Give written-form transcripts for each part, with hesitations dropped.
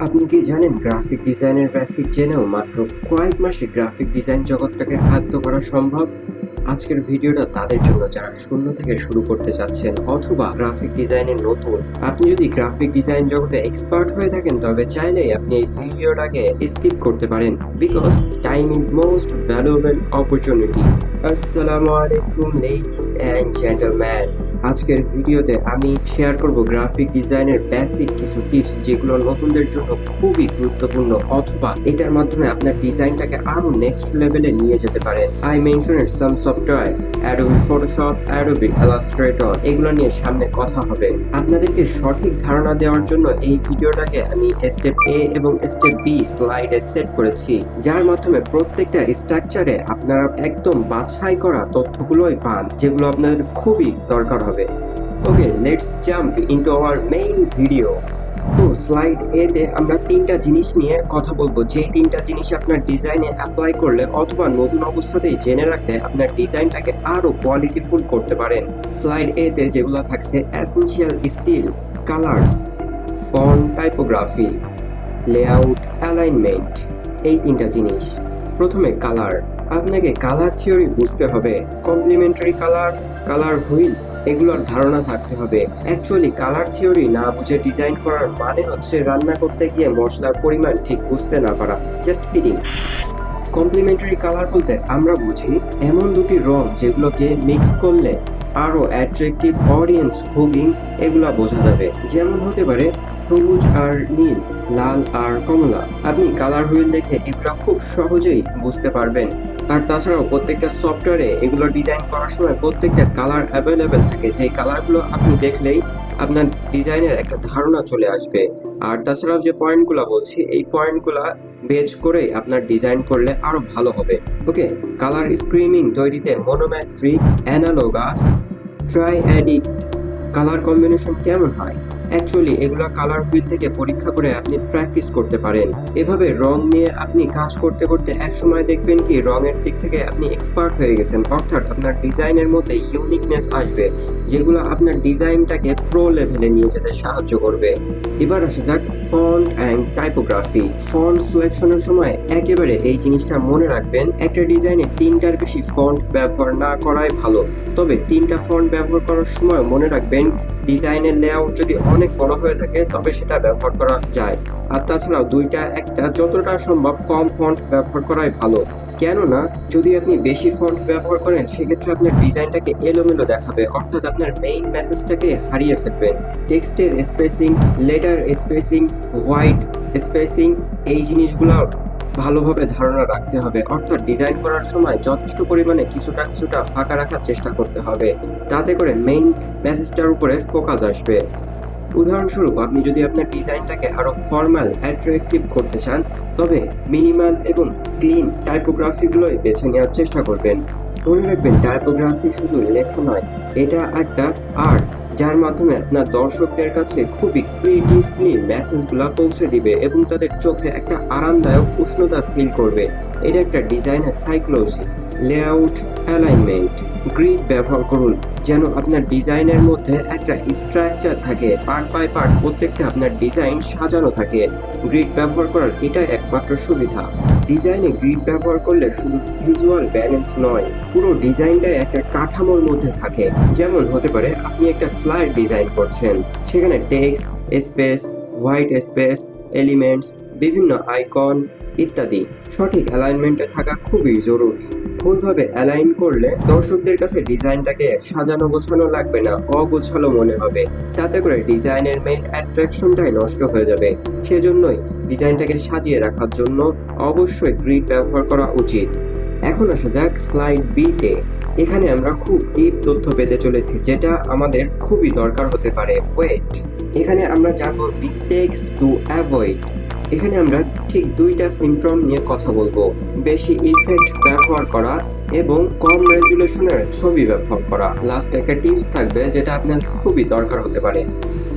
আপনি কি জানেন গ্রাফিক ডিজাইনের বেসিক জেনেও মাত্র কয়েক মাসে গ্রাফিক ডিজাইন জগৎটাকে আয়ত্ত করা সম্ভব? আজকের ভিডিওটা তাদের জন্য যারা শূন্য থেকে শুরু করতে চাচ্ছেন অথবা গ্রাফিক ডিজাইনে নতুন। আপনি যদি গ্রাফিক ডিজাইন জগতে এক্সপার্ট হয়ে থাকেন তবে চাইলেই আপনি এই ভিডিওটাকে স্কিপ করতে পারেন, because time is most valuable opportunity. আসসালামু আলাইকুম লেডিস অ্যান্ড জেন্টলম্যান। আজকের ভিডিওতে আমি শেয়ার করব গ্রাফিক ডিজাইনের বেসিক কিছু টিপস যেগুলো নতুনদের জন্য খুবই গুরুত্বপূর্ণ অথবা এটার মাধ্যমে আপনার ডিজাইনটাকে আরো নেক্সট লেভেলে নিয়ে যেতে পারেন। I mentioned some software, Adobe Photoshop, Adobe Illustrator, এগুলো নিয়ে সামনে কথা হবে। আপনাদেরকে সঠিক ধারণা দেওয়ার জন্য এই ভিডিওটাকে আমি স্টেপ এ এবং স্টেপ বি স্লাইডে সেট করেছি, যার মাধ্যমে প্রত্যেকটা স্ট্রাকচারে আপনারা একদম বাছাই করা তথ্যগুলোই পান যেগুলো আপনাদের খুবই দরকার হবে। Okay, let's jump into our main video. তো স্লাইড এ তে আমরা তিনটা জিনিস নিয়ে কথা বলবো, যে তিনটা জিনিস আপনার ডিজাইনে অ্যাপ্লাই করলে অথবা নতুন অবস্থাতেই জেনে রাখলে আপনার ডিজাইনটাকে আরো কোয়ালিটিফুল করতে পারেন। স্লাইড এ তে যেগুলো থাকছে essential skill, colours, font typography, layout, alignment, এই তিনটা জিনিস। প্রথমে কালার। আপনাকে কালার থিওরি বুঝতে হবে। কমপ্লিমেন্টারি কালার, কালার হুইল, এগুলোর ধারণা থাকতে হবে। অ্যাকচুয়ালি কালার থিওরি না বুঝে ডিজাইন করার মানে হচ্ছে রান্না করতে গিয়ে মশলার পরিমাণ ঠিক বুঝতে না পারা। Just kidding. কমপ্লিমেন্টারি কালার বলতে আমরা বুঝি এমন দুটি রং যেগুলোকে মিক্স করলে আরো অ্যাট্রাকটিভ, অডিয়েন্স হুকিং, এগুলা বোঝা যাবে। যেমন হতে পারে সবুজ আর নীল, লাল আর কমলা। আপনি কালার হুইল দেখে এগুলো খুব সহজেই বুঝতে পারবেন। আর তাছাড়াও প্রত্যেকটা সফটওয়্যারে এগুলো ডিজাইন করার সময় প্রত্যেকটা কালার অ্যাভেলেবেল থাকে, যে কালারগুলো আপনি দেখলেই আপনার ডিজাইনের একটা ধারণা চলে আসবে। আর তাছাড়াও যে পয়েন্টগুলো বলছি, এই পয়েন্টগুলো বেজ করে আপনার ডিজাইন করলে আরো ভালো হবে। ওকে, কালার স্ক্রিমিং তৈরিতে monochromatic, analogous, triadic colour combination কেমন হয়, অ্যাকচুয়ালি এগুলো কালার হুইল থেকে পরীক্ষা করে আপনি প্র্যাকটিস করতে পারেন। এভাবে রং নিয়ে আপনি কাজ করতে করতে এক সময় দেখবেন কি রঙের দিক থেকে আপনি এক্সপার্ট হয়ে গেছেন, অর্থাৎ আপনার ডিজাইনের মধ্যে ইউনিকনেস আসবে যেগুলো আপনার ডিজাইনটাকে প্রো লেভেলে নিয়ে যেতে সাহায্য করবে। এবার আসা যাক ফন্ট অ্যান্ড টাইপোগ্রাফি। ফন্ট সিলেকশনের সময় একেবারে এই জিনিসটা মনে রাখবেন, একটা ডিজাইনে তিনটার বেশি ফন্ট ব্যবহার না করাই ভালো। তবে তিনটা ফন্ট ব্যবহার করার সময় মনে রাখবেন ডিজাইনের লেআউট যদি অনেক বড় হয়ে থাকে তবে সেটা ব্যবহার করা যায়। আর তাছাড়াও দুইটা একটা যতটা সম্ভব কম ফন্ট ব্যবহার করাই ভালো। কেননা যদি আপনি বেশি ফন্ট ব্যবহার করেন সেক্ষেত্রে আপনার ডিজাইনটাকে এলোমেলো দেখাবে, অর্থাৎ আপনার মেইন মেসেজটাকে হারিয়ে ফেলবেন। টেক্সটের spacing, letter spacing, white spacing, এই জিনিসগুলো ভালোভাবে ধারণা রাখতে হবে, অর্থাৎ ডিজাইন করার সময় যথেষ্ট পরিমাণে কিছুটা ফাঁকা রাখার চেষ্টা করতে হবে, তাতে করে মেইন মেসেজটার উপরে ফোকাস আসবে। উদাহরণস্বরূপ আপনি যদি আপনার ডিজাইনটাকে আরো ফর্মাল, অ্যাট্রাকটিভ করতে চান তবে মিনিমাল এবং ক্লিন টাইপোগ্রাফিগুলোই বেছে নেওয়ার চেষ্টা করবেন। মনে রাখবেন টাইপোগ্রাফি শুধু লেখা নয়, এটা একটা আর্ট যার মাধ্যমে আপনার দর্শকদের কাছে খুবই ক্রিয়েটিভলি মেসেজগুলো পৌঁছে দিবে এবং তাদের চোখে একটা আরামদায়ক উষ্ণতা ফিল করবে। এটা একটা ডিজাইনের সাইকোলজি। লেআউট, অ্যালাইনমেন্ট, গ্রিড ব্যবহার করুন যেন আপনার ডিজাইনের মধ্যে একটা স্ট্রাকচার থাকে, পার্ট বাই পার্ট প্রত্যেকটা আপনার ডিজাইন সাজানো থাকে। গ্রিড ব্যবহার করার এটাই একমাত্র সুবিধা। ডিজাইনে গ্রিড ব্যবহার করলে শুধু ভিজুয়াল ব্যালেন্স নয়, পুরো ডিজাইনটাই একটা কাঠামোর মধ্যে থাকে। যেমন হতে পারে আপনি একটা ফ্লায়ার ডিজাইন করছেন, সেখানে text, space, white space, elements, বিভিন্ন আইকন ইত্যাদি সঠিক অ্যালাইনমেন্টে থাকা খুবই জরুরি। ভুলভাবে অ্যালাইন করলে দর্শকদের কাছে ডিজাইনটাকে সাজানো গোছানো লাগবে না, অগোছালো মনে হবে, তাতে করে ডিজাইনের মেইন অ্যাট্রাকশনটাই নষ্ট হয়ে যাবে। সেজন্যই ডিজাইনটাকে সাজিয়ে রাখার জন্য অবশ্যই গ্রিড ব্যবহার করা উচিত। এখন আসা যাক স্লাইড বি তে। এখানে আমরা খুব ডিপ তথ্য পেতে চলেছি যেটা আমাদের খুবই দরকার হতে পারে। ওয়েট, এখানে আমরা জানবো মিস্টেকস টু অ্যাভয়েড। এখানে আমরা ঠিক দুইটা সিম্পটম নিয়ে কথা বলবো, বেশি ইফেক্ট ব্যবহার করা এবং কম রেজুলেশনের ছবি ব্যবহার করা। লাস্ট একটা টিপস থাকবে যেটা আপনার খুবই দরকার হতে পারে।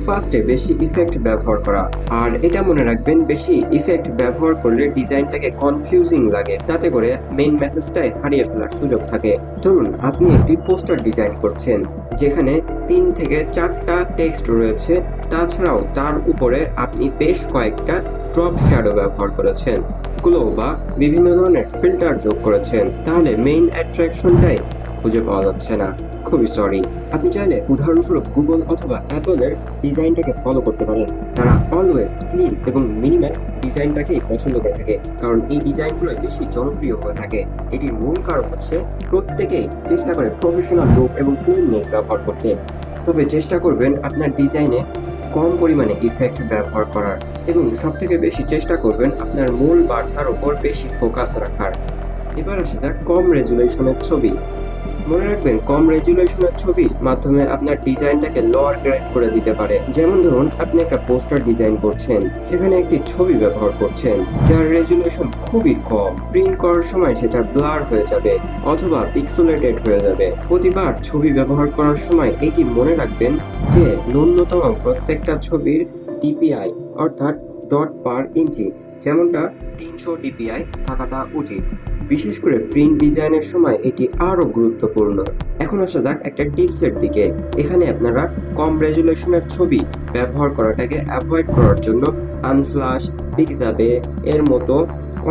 ফার্স্টে বেশি ইফেক্ট ব্যবহার করা, আর এটা মনে রাখবেন বেশি ইফেক্ট ব্যবহার করলে ডিজাইনটাকে কনফিউজিং লাগে, তাতে করে মেইন মেসেজটাই হারিয়ে ফেলার সুযোগ থাকে। ধরুন আপনি একটি পোস্টার ডিজাইন করছেন যেখানে 3 থেকে 4টা টেক্সট রয়েছে, তাছাড়াও তার উপরে আপনি বেশ কয়েকটা ড্রপ শ্যাডো ব্যবহার করেছেন, গ্লো বা বিভিন্ন ধরনের ফিল্টার যোগ করেছেন, তাহলে মেইন অ্যাট্রাকশনটাই খুঁজে পাওয়া যাচ্ছে না। খুবই সরি। আপনি চাইলে উদাহরণস্বরূপ গুগল অথবা অ্যাপলের ডিজাইনটাকে ফলো করতে পারেন। তারা অলওয়েজ ক্লিন এবং মিনিমাল ডিজাইনটাকেই পছন্দ করে থাকে, কারণ এই ডিজাইনগুলোই বেশি জনপ্রিয় হয়ে থাকে। এটির মূল কারণ হচ্ছে প্রত্যেকেই চেষ্টা করে প্রফেশনাল লুক এবং ক্লিননেস ব্যবহার করতে। তবে চেষ্টা করবেন আপনার ডিজাইনে কম পরিমাণে ইফেক্ট ব্যবহার করার, এবং সবথেকে বেশি চেষ্টা করবেন আপনার মূল বার্তার উপর বেশি ফোকাস রাখার। এবার আসা যাক কম রেজুলেশনের ছবি। মনে রাখবেন, কম রেজুলেশনের ছবি মাধ্যমে আপনার ডিজাইনটাকে লোয়ার গ্রেড করে দিতে পারে। যেমন ধরুন, আপনি একটা পোস্টার ডিজাইন করছেন, সেখানে একটি ছবি ব্যবহার করছেন যার রেজুলেশন খুবই কম। প্রিন্ট করার সময় সেটা ব্লার হয়ে যাবে অথবা পিক্সেলেটেড হয়ে যাবে। প্রতিবার ছবি ব্যবহার করার সময় এটি মনে রাখবেন যে ন্যূনতম প্রত্যেকটা ছবির ডিপিআই অর্থাৎ ডট পার ইঞ্চি যেমনটা 300 ডিপিআই থাকাটা উচিত। বিশেষ করে প্রিন্ট ডিজাইনের সময় এটি আরো গুরুত্বপূর্ণ। এখন আসা যাক একটা টিপসের দিকে। এখানে আপনারা কম রেজুলেশনের ছবি ব্যবহার করাটাকে অ্যাভয়েড করার জন্য আনফ্লাশ, পিক্সাবে এর মতো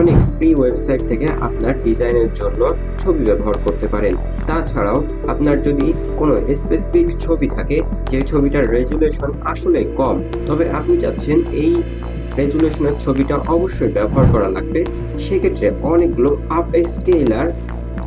অনেক ফ্রি ওয়েবসাইট থেকে আপনার ডিজাইনের জন্য ছবি ব্যবহার করতে পারেন। তাছাড়াও আপনার যদি কোনো স্পেসিফিক ছবি থাকে যে ছবিটার রেজুলেশন আসলে কম, তবে আপনি চাচ্ছেন এই রেজুলেশনের ছবিটা অবশ্যই ব্যবহার করা লাগবে, সেক্ষেত্রে অনেকগুলো আপ স্কেলার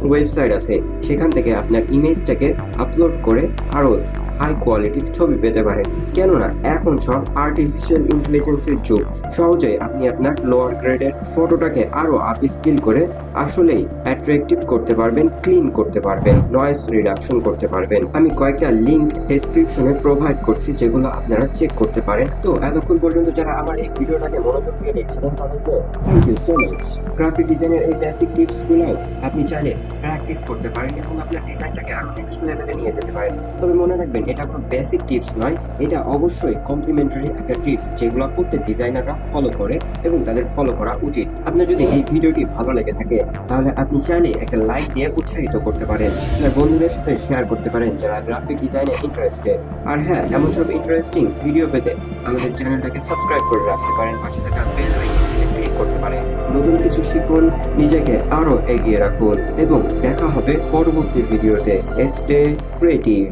ওয়েবসাইট আছে, সেখান থেকে আপনার ইমেজটাকে আপলোড করে আরও হাই কোয়ালিটির ছবি পেতে পারেন। কেননা এখন সব আর্টিফিশিয়াল ইন্টেলিজেন্সের যুগ। সহজেই আপনি আপনার লোয়ার গ্রেডের ফটোটাকে আরও আপ স্কেল করে আসলেই অ্যাট্রাকটিভ করতে পারবেন, ক্লিন করতে পারবেন, নয়েজ রিডাকশন করতে পারবেন। আমি কয়েকটা লিঙ্ক ডেসক্রিপশনে প্রোভাইড করছি, যেগুলো আপনারা চেক করতে পারেন। তো এতক্ষণ পর্যন্ত যারা আমার এই ভিডিওটাকে মনোযোগ দিয়ে দেখছিলেন তাদেরকে thank you so much. Graphic ডিজাইনের এই বেসিক টিপসগুলো আপনি চাইলে প্র্যাকটিস করতে পারেন এবং আপনার ডিজাইনটাকে আরো নেক্সট লেভেলে নিয়ে যেতে পারেন। তবে মনে রাখবেন, এটা কোনো বেসিক টিপস নয়, এটা অবশ্যই কমপ্লিমেন্টারি একটা টিপস যেগুলো প্রত্যেক ডিজাইনাররা ফলো করে এবং তাদের ফলো করা উচিত। আপনার যদি এই ভিডিওটি ভালো লেগে থাকে তাহলে আপনি চাইলে একটা লাইক দিয়ে উৎসাহিত করতে পারেন। আপনার বন্ধুদের সাথে শেয়ার করতে পারেন যারা গ্রাফিক ডিজাইনে ইন্টারেস্টেড। আর হ্যাঁ, এমন সব ইন্টারেস্টিং ভিডিও পেতে আমাদের চ্যানেলটাকে সাবস্ক্রাইব করে রাখতে পারেন, পাশে থাকা বেল আইকনটিতে ক্লিক করতে পারেন। নতুন কিছু শিখুন, নিজেকে আরো এগিয়ে রাখুন এবং দেখা হবে পরবর্তী ভিডিওতে। Stay creative.